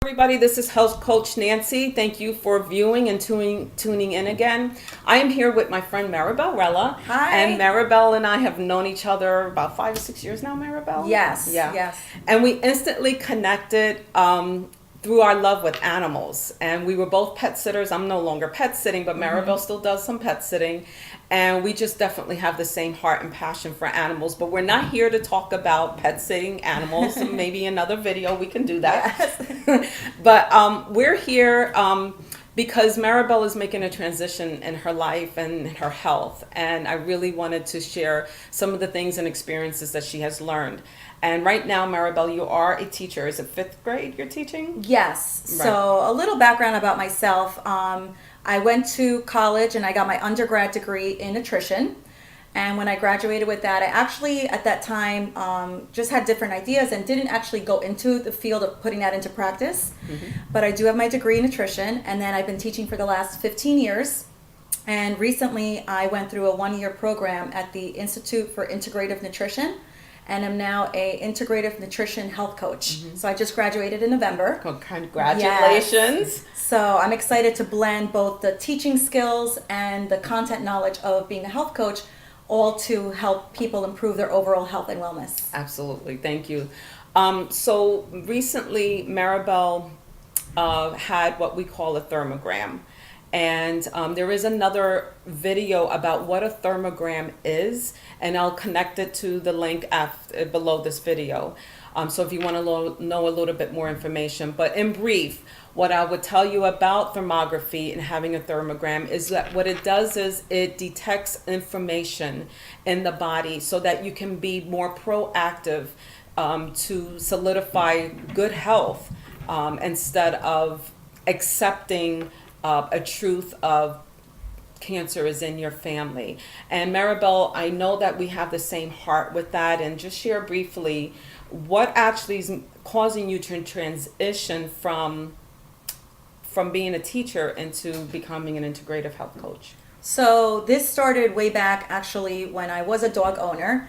Everybody, this is Health Coach Nancy. Thank you for viewing and tuning in again. I am here with my friend Maribel Rella. Hi. And Maribel and I have known each other about 5 or 6 years now, Maribel? Yes. Yeah. Yes. And we instantly connected through our love with animals. And we were both pet sitters. I'm no longer pet sitting, but Maribel still does some pet sitting. And we just definitely have the same heart and passion for animals. But we're not here to talk about pet sitting animals. Maybe another video we can do that. Yes. But we're here because Maribel is making a transition in her life and her health. And I really wanted to share some of the things and experiences that she has learned. And right now, Maribel, you are a teacher. Is it 5th grade you're teaching? Yes. Right. So a little background about myself. I went to college and I got my undergrad degree in nutrition. And when I graduated with that, I actually, at that time, just had different ideas and didn't actually go into the field of putting that into practice. But I do have my degree in nutrition, and then I've been teaching for the last 15 years. And recently, I went through a 1-year program at the Institute for Integrative Nutrition, and I'm now a Integrative Nutrition Health Coach. So I just graduated in November. Well, congratulations. Yes. So I'm excited to blend both the teaching skills and the content knowledge of being a health coach, all to help people improve their overall health and wellness. Absolutely. Thank you. So recently, Maribel had what we call a thermogram. And there is another video about what a thermogram is, and I'll connect it to the link below this video. So if you want to know a little bit more information. But in brief, what I would tell you about thermography and having a thermogram is that what it does is it detects information in the body so that you can be more proactive to solidify good health instead of accepting a truth of cancer is in your family. And Maribel, I know that we have the same heart with that, and just share briefly what actually is causing you to transition from being a teacher into becoming an integrative health coach. So this started way back actually when I was a dog owner,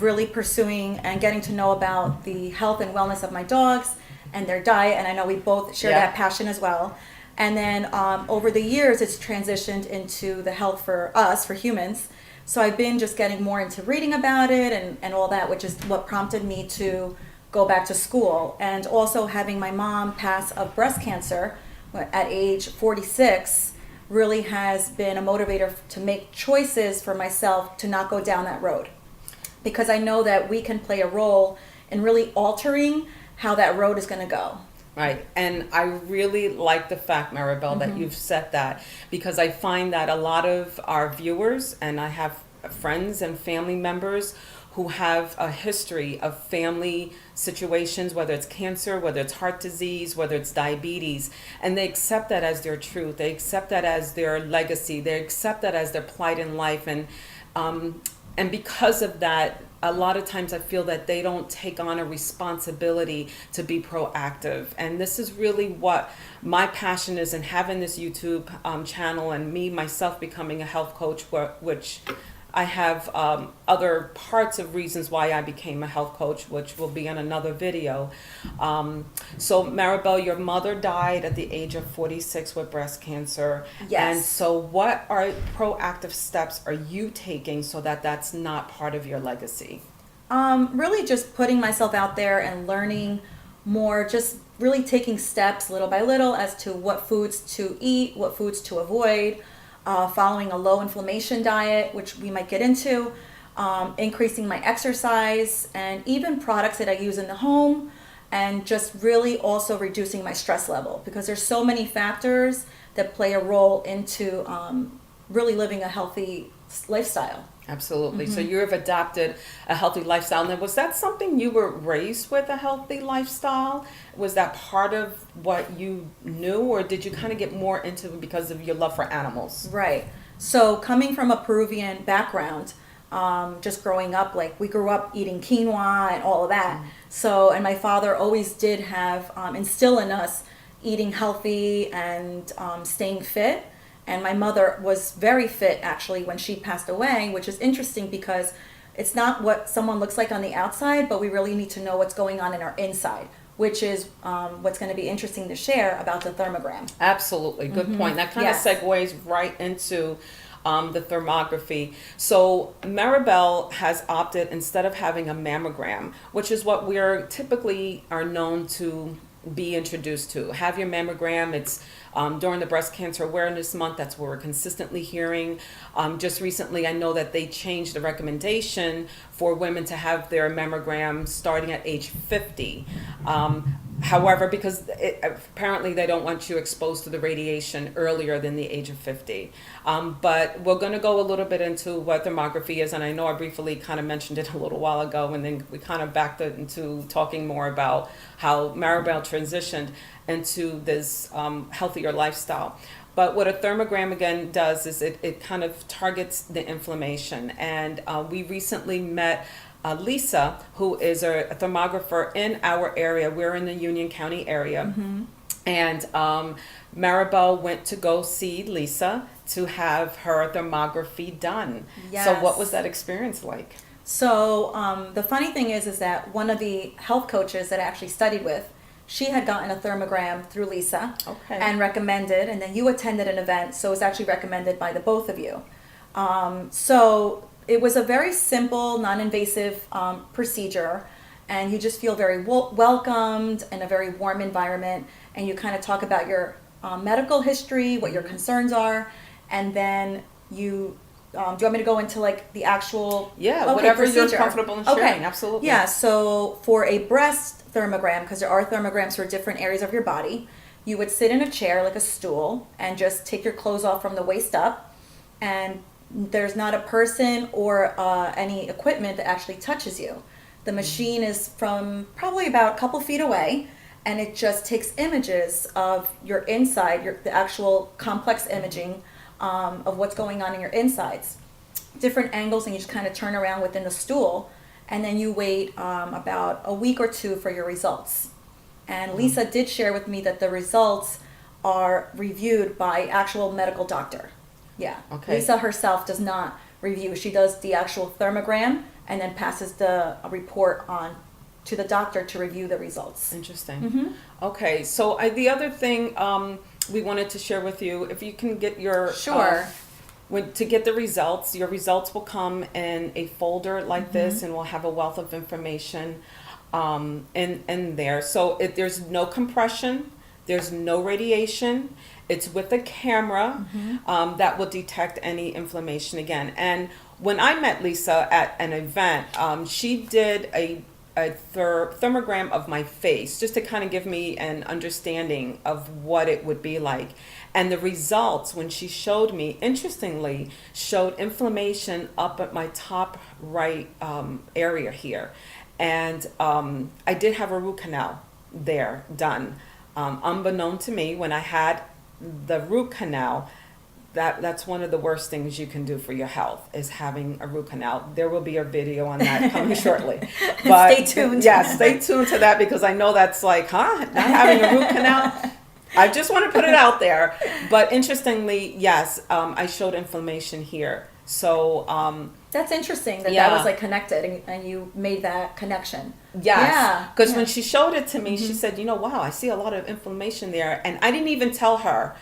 really pursuing and getting to know about the health and wellness of my dogs and their diet, and I know we both share that passion as well. And then over the years, it's transitioned into the health for us, for humans. So I've been just getting more into reading about it and all that, which is what prompted me to go back to school. And also having my mom pass of breast cancer at age 46 really has been a motivator to make choices for myself to not go down that road. Because I know that we can play a role in really altering how that road is going to go. Right. And I really like the fact, Maribel, that you've said that, because I find that a lot of our viewers, and I have friends and family members who have a history of family situations, whether it's cancer, whether it's heart disease, whether it's diabetes, and they accept that as their truth. They accept that as their legacy. They accept that as their plight in life. And because of that, a lot of times I feel that they don't take on a responsibility to be proactive. And this is really what my passion is in having this YouTube channel, and me, myself, becoming a health coach, which I have other parts of reasons why I became a health coach, which will be in another video. So Maribel, your mother died at the age of 46 with breast cancer. Yes. And so what are proactive steps are you taking so that that's not part of your legacy? Really just putting myself out there and learning more, just really taking steps little by little as to what foods to eat, what foods to avoid, following a low inflammation diet, which we might get into, increasing my exercise, and even products that I use in the home, and just really also reducing my stress level, because there's so many factors that play a role into really living a healthy lifestyle. Absolutely. So you have adopted a healthy lifestyle. Now, was that something you were raised with, a healthy lifestyle? Was that part of what you knew, or did you kind of get more into it because of your love for animals? Right. So coming from a Peruvian background, just growing up, like we grew up eating quinoa and all of that. So, and my father always did have instill in us eating healthy and staying fit. And my mother was very fit actually when she passed away, which is interesting because it's not what someone looks like on the outside, but we really need to know what's going on in our inside, which is what's going to be interesting to share about the thermogram. Absolutely. Good point. That kind of Yes. segues right into the thermography. So Maribel has opted, instead of having a mammogram, which is what we're typically are known to be introduced to. Have your mammogram. It's during the Breast Cancer Awareness Month. That's what we're consistently hearing. Just recently, I know that they changed the recommendation for women to have their mammogram starting at age 50. However, because apparently they don't want you exposed to the radiation earlier than the age of 50. But we're going to go a little bit into what thermography is, and I know I briefly kind of mentioned it a little while ago, and then we kind of backed it into talking more about how Maribel transitioned into this healthier lifestyle. But what a thermogram again does is it kind of targets the inflammation. And we recently met Lisa, who is a thermographer in our area. We're in the Union County area. And Maribel went to go see Lisa to have her thermography done. Yes. So what was that experience like? So the funny thing is that one of the health coaches that I actually studied with, she had gotten a thermogram through Lisa and recommended, and then you attended an event, so it was actually recommended by the both of you. So it was a very simple, non-invasive procedure, and you just feel very welcomed in a very warm environment, and you kind of talk about your medical history, what your concerns are, and then you do you want me to go into like the actual whatever procedure? you're comfortable in sharing. Absolutely. Yeah, so for a breast thermogram, because there are thermograms for different areas of your body, you would sit in a chair like a stool and just take your clothes off from the waist up, and there's not a person or any equipment that actually touches you. The machine is from probably about a couple feet away, and it just takes images of your inside, the actual complex imaging of what's going on in your insides, different angles, and you just kind of turn around within the stool, and then you wait about a week or two for your results. And Lisa did share with me that the results are reviewed by actual medical doctor. Yeah. Okay. Lisa herself does not review. She does the actual thermogram and then passes the report on to the doctor to review the results. Interesting. Okay, so the other thing we wanted to share with you, if you can get your to get the results, your results will come in a folder like this, and we'll have a wealth of information in there. So there's no compression, there's no radiation. It's with a camera that will detect any inflammation again. And when I met Lisa at an event, she did a thermogram of my face just to kind of give me an understanding of what it would be like. And the results, when she showed me, interestingly, showed inflammation up at my top right area here. And I did have a root canal there done. Unbeknown to me, when I had the root canal, that's one of the worst things you can do for your health, is having a root canal. There will be a video on that coming shortly. But stay tuned. Yeah, stay tuned to that, because I know that's like, not having a root canal. I just want to put it out there. But interestingly, yes, I showed inflammation here. So that's interesting that was like connected, and you made that connection. Yes, because when she showed it to me, she said, wow, I see a lot of inflammation there. And I didn't even tell her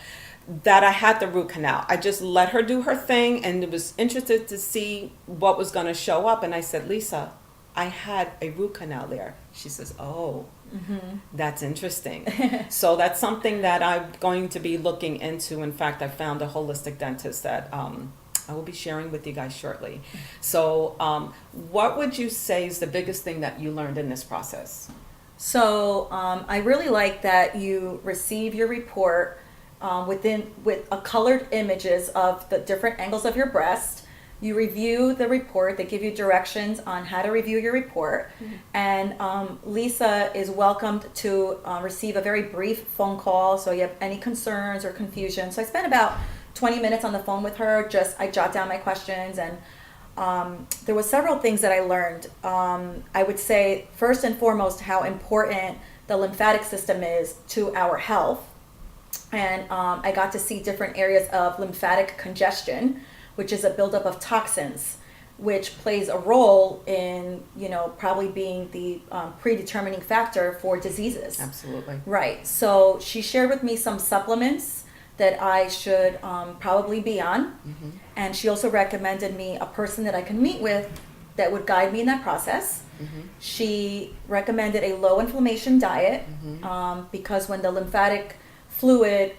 that I had the root canal. I just let her do her thing, and was interested to see what was going to show up. And I said, Lisa, I had a root canal there. She says, oh, that's interesting. So that's something that I'm going to be looking into. In fact, I found a holistic dentist that I will be sharing with you guys shortly. So what would you say is the biggest thing that you learned in this process? So I really like that you receive your report with a colored images of the different angles of your breast. You review the report. They give you directions on how to review your report. And Lisa is welcomed to receive a very brief phone call. So you have any concerns or confusion. So I spent about 20 minutes on the phone with her. I jot down my questions, and there was several things that I learned. I would say first and foremost how important the lymphatic system is to our health. And I got to see different areas of lymphatic congestion, which is a buildup of toxins which plays a role in, probably being the predetermining factor for diseases. Absolutely. Right. So she shared with me some supplements that I should probably be on. And she also recommended me a person that I can meet with that would guide me in that process. She recommended a low inflammation diet because when the lymphatic fluid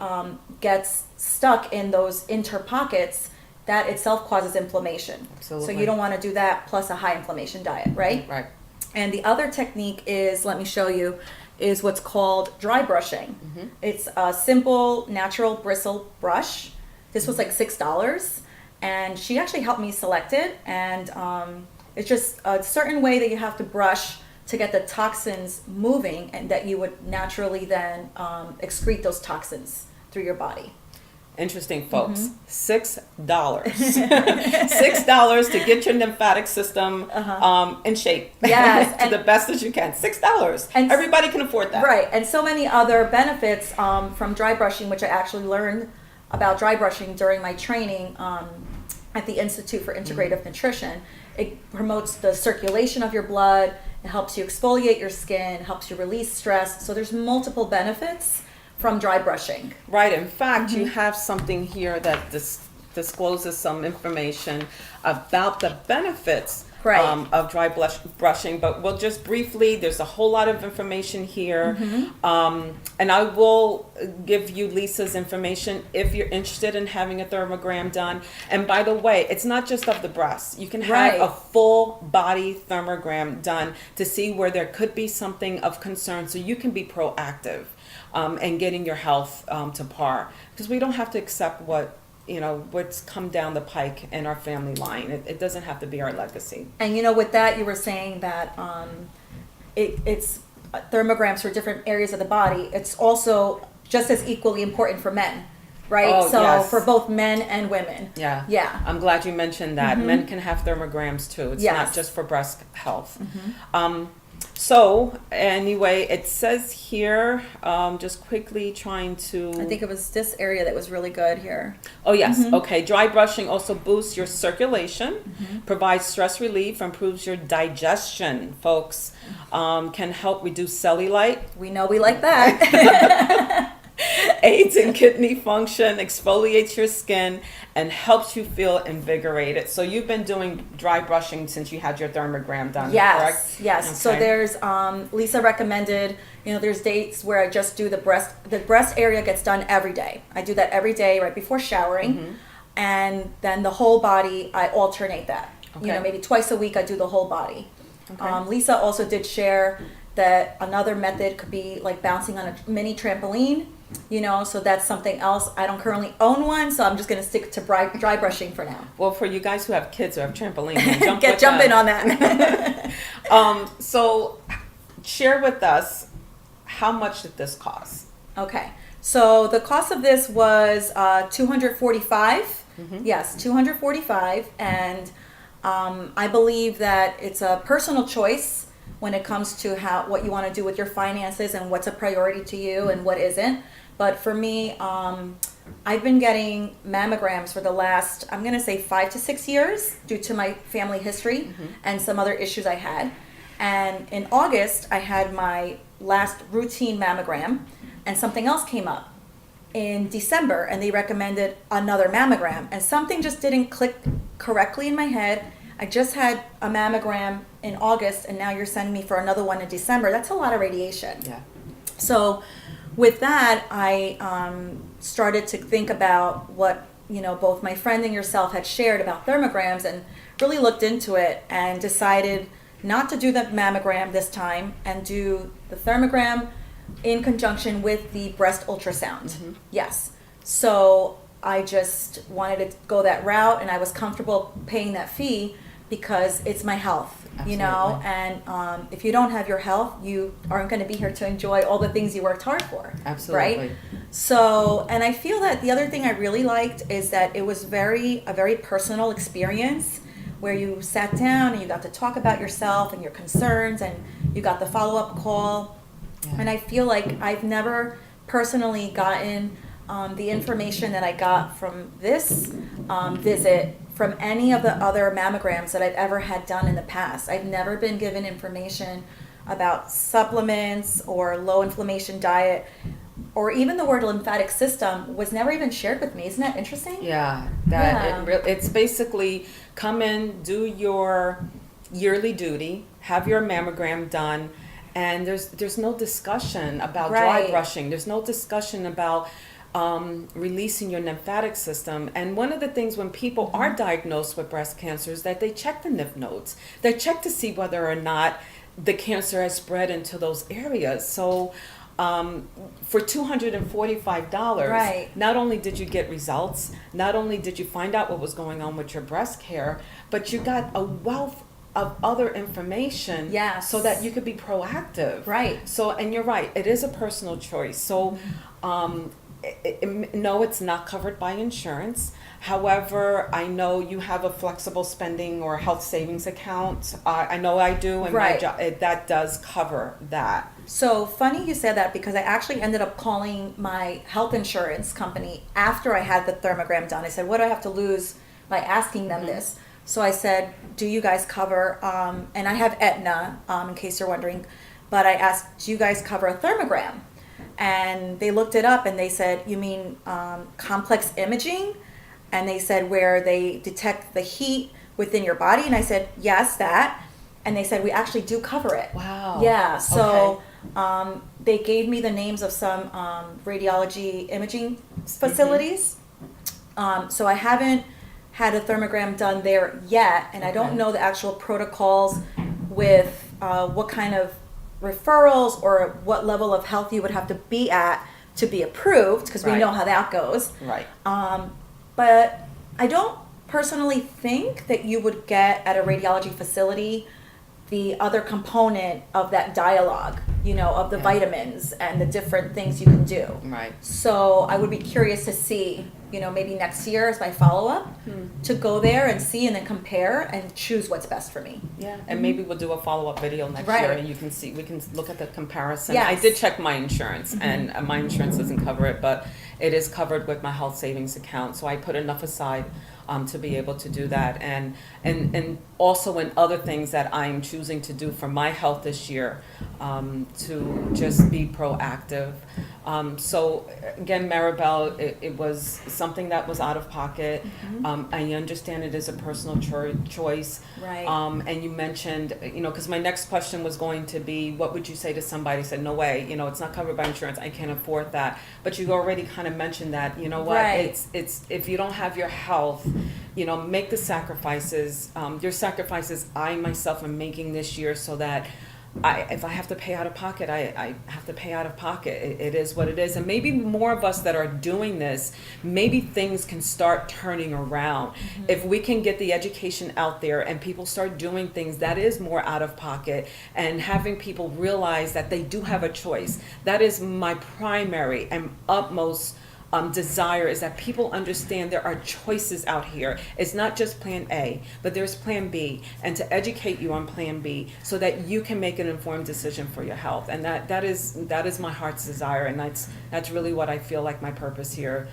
gets stuck in those interpockets, that itself causes inflammation. Absolutely. So you don't want to do that plus a high inflammation diet, right? Right. And the other technique is, let me show you, is what's called dry brushing. It's a simple, natural bristle brush. This was like $6, and she actually helped me select it. And it's just a certain way that you have to brush to get the toxins moving, and that you would naturally then excrete those toxins through your body. Interesting, folks. $6. $6 to get your lymphatic system in shape. Yes, to the best as you can. $6. And everybody can afford that. Right. And so many other benefits from dry brushing, which I actually learned about dry brushing during my training at the Institute for Integrative Nutrition. It promotes the circulation of your blood. It helps you exfoliate your skin, helps you release stress. So there's multiple benefits from dry brushing. Right. In fact, you have something here that discloses some information about the benefits of dry brushing, but we'll just briefly, there's a whole lot of information here. And I will give you Lisa's information if you're interested in having a thermogram done. And by the way, it's not just of the breast. You can have a full body thermogram done to see where there could be something of concern, so you can be proactive and getting your health to par, because we don't have to accept what's come down the pike in our family line. It doesn't have to be our legacy. And with that, you were saying that it's thermograms for different areas of the body. It's also just as equally important for men, right? Oh, so yes. for both men and women. Yeah. I'm glad you mentioned that. Men can have thermograms too. It's not just for breast health. So anyway, it says here, just quickly trying to... I think it was this area that was really good here. Oh, yes. Okay. Dry brushing also boosts your circulation, provides stress relief, improves your digestion, folks. Can help reduce cellulite. We know we like that. Aids in kidney function, exfoliates your skin, and helps you feel invigorated. So you've been doing dry brushing since you had your thermogram done, correct? Yes. Okay. So there's, Lisa recommended, there's dates where I just do the breast area gets done every day. I do that every day right before showering. And then the whole body, I alternate that. Okay. Maybe twice a week I do the whole body. Okay. Lisa also did share that another method could be like bouncing on a mini trampoline. So that's something else. I don't currently own one, so I'm just going to stick to dry brushing for now. Well, for you guys who have kids who have trampolines, jump in on that. So share with us, how much did this cost? Okay. So the cost of this was $245. Yes, $245. And I believe that it's a personal choice when it comes to what you want to do with your finances and what's a priority to you and what isn't. But for me, I've been getting mammograms for the last, I'm going to say 5 to 6 years due to my family history and some other issues I had. And in August, I had my last routine mammogram, and something else came up in December, and they recommended another mammogram, and something just didn't click correctly in my head. I just had a mammogram in August, and now you're sending me for another one in December. That's a lot of radiation. Yeah. So with that, I started to think about what, both my friend and yourself had shared about thermograms, and really looked into it and decided not to do the mammogram this time and do the thermogram in conjunction with the breast ultrasound. Yes. So I just wanted to go that route, and I was comfortable paying that fee because it's my health. Absolutely. And if you don't have your health, you aren't going to be here to enjoy all the things you worked hard for. Absolutely. Right? So, and I feel that the other thing I really liked is that it was a very personal experience where you sat down and you got to talk about yourself and your concerns, and you got the follow-up call. Yeah. And I feel like I've never personally gotten the information that I got from this visit from any of the other mammograms that I've ever had done in the past. I've never been given information about supplements or low inflammation diet, or even the word lymphatic system was never even shared with me. Isn't that interesting? Yeah, it's basically come in, do your yearly duty, have your mammogram done, and there's no discussion about dry brushing. There's no discussion about releasing your lymphatic system. And one of the things when people are diagnosed with breast cancer is that they check the lymph nodes. They check to see whether or not the cancer has spread into those areas. So for $245, not only did you get results, not only did you find out what was going on with your breast care, but you got a wealth of other information, so that you could be proactive. Right. So, and you're right, it is a personal choice. So, no, it's not covered by insurance. However, I know you have a flexible spending or health savings account. I know I do, and my job, that does cover that. So funny you said that, because I actually ended up calling my health insurance company after I had the thermogram done. I said, what do I have to lose by asking them this? So I said, do you guys cover, and I have Aetna, in case you're wondering, but I asked, do you guys cover a thermogram? And they looked it up and they said, you mean complex imaging? And they said where they detect the heat within your body. And I said, yes, that. And they said, we actually do cover it. Wow. Yeah. So they gave me the names of some radiology imaging facilities. So I haven't had a thermogram done there yet. And I don't know the actual protocols with what kind of referrals or what level of health you would have to be at to be approved, because we know how that goes. Right. But I don't personally think that you would get at a radiology facility the other component of that dialogue, you know, of the vitamins and the different things you can do. Right. So I would be curious to see, you know, maybe next year as my follow-up to go there and see and then compare and choose what's best for me. Yeah, and maybe we'll do a follow-up video next year and you can see, we can look at the comparison. Yes. I did check my insurance and my insurance doesn't cover it, but it is covered with my health savings account. So I put enough aside to be able to do that, and also in other things that I'm choosing to do for my health this year, to just be proactive. So again, Maribel, it was something that was out of pocket. I understand it is a personal choice. Right. And you mentioned, you know, because my next question was going to be, what would you say to somebody who said, no way, you know, it's not covered by insurance, I can't afford that. But you already kind of mentioned that, you know what, it's if you don't have your health, you know, make the sacrifices. Your sacrifices I myself am making this year, so that if I have to pay out of pocket, I have to pay out of pocket. It is what it is. And maybe more of us that are doing this, maybe things can start turning around. If we can get the education out there and people start doing things that is more out of pocket, and having people realize that they do have a choice. That is my primary and utmost desire, is that people understand there are choices out here. It's not just plan A, but there's plan B, and to educate you on plan B so that you can make an informed decision for your health. And that is my heart's desire, and that's really what I feel like my purpose here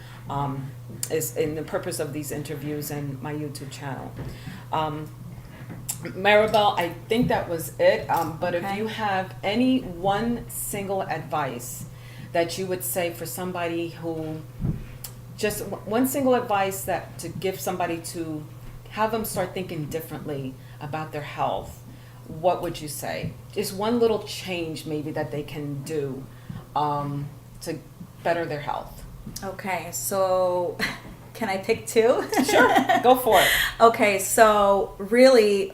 is, in the purpose of these interviews and my YouTube channel. Maribel, I think that was it, but if you have any one single advice that you would say for somebody who, just one single advice that to give somebody to have them start thinking differently about their health, what would you say? Just one little change maybe that they can do to better their health. Okay, so can I pick two? Sure, go for it. Okay, so really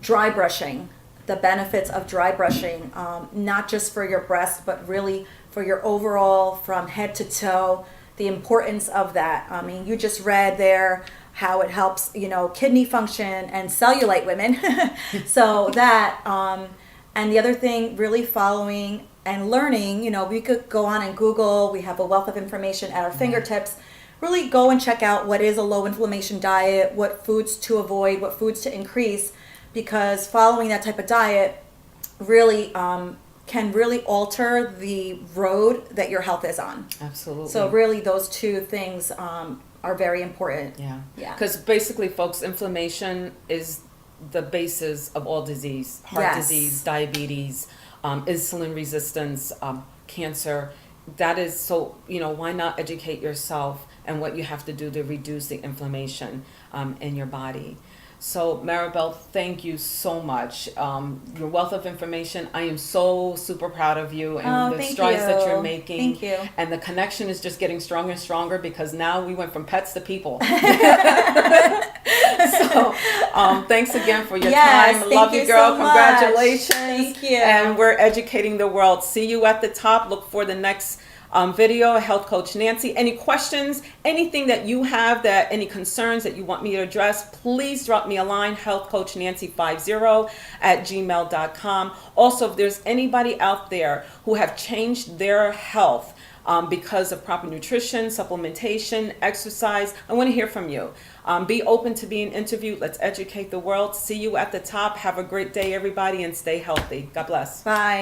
dry brushing. The benefits of dry brushing, not just for your breast, but really for your overall, from head to toe, the importance of that. I mean, you just read there how it helps, you know, kidney function and cellulite women. So that, and the other thing, really following and learning, you know, we could go on and Google, we have a wealth of information at our fingertips. Really go and check out what is a low inflammation diet, what foods to avoid, what foods to increase, because following that type of diet really can really alter the road that your health is on. Absolutely. So really those two things are very important. Yeah. Yeah. Because basically, folks, inflammation is the basis of all disease. Heart Yes. disease, diabetes, insulin resistance, cancer. That is so, why not educate yourself and what you have to do to reduce the inflammation in your body. So, Maribel, thank you so much. Your wealth of information, I am so super proud of you and the thank strides that you. you're making. Thank you. And the connection is just getting stronger and stronger because now we went from pets to people. So, thanks again for your Yes, time. thank Love you, you girl. so much. Congratulations. Thank you. And we're educating the world. See you at the top. Look for the next video, Health Coach Nancy. Any questions, anything that you have, any concerns that you want me to address, please drop me a line, healthcoachnancy50@gmail.com. Also, if there's anybody out there who have changed their health because of proper nutrition, supplementation, exercise, I want to hear from you. Be open to being interviewed. Let's educate the world. See you at the top. Have a great day, everybody, and stay healthy. God bless. Bye.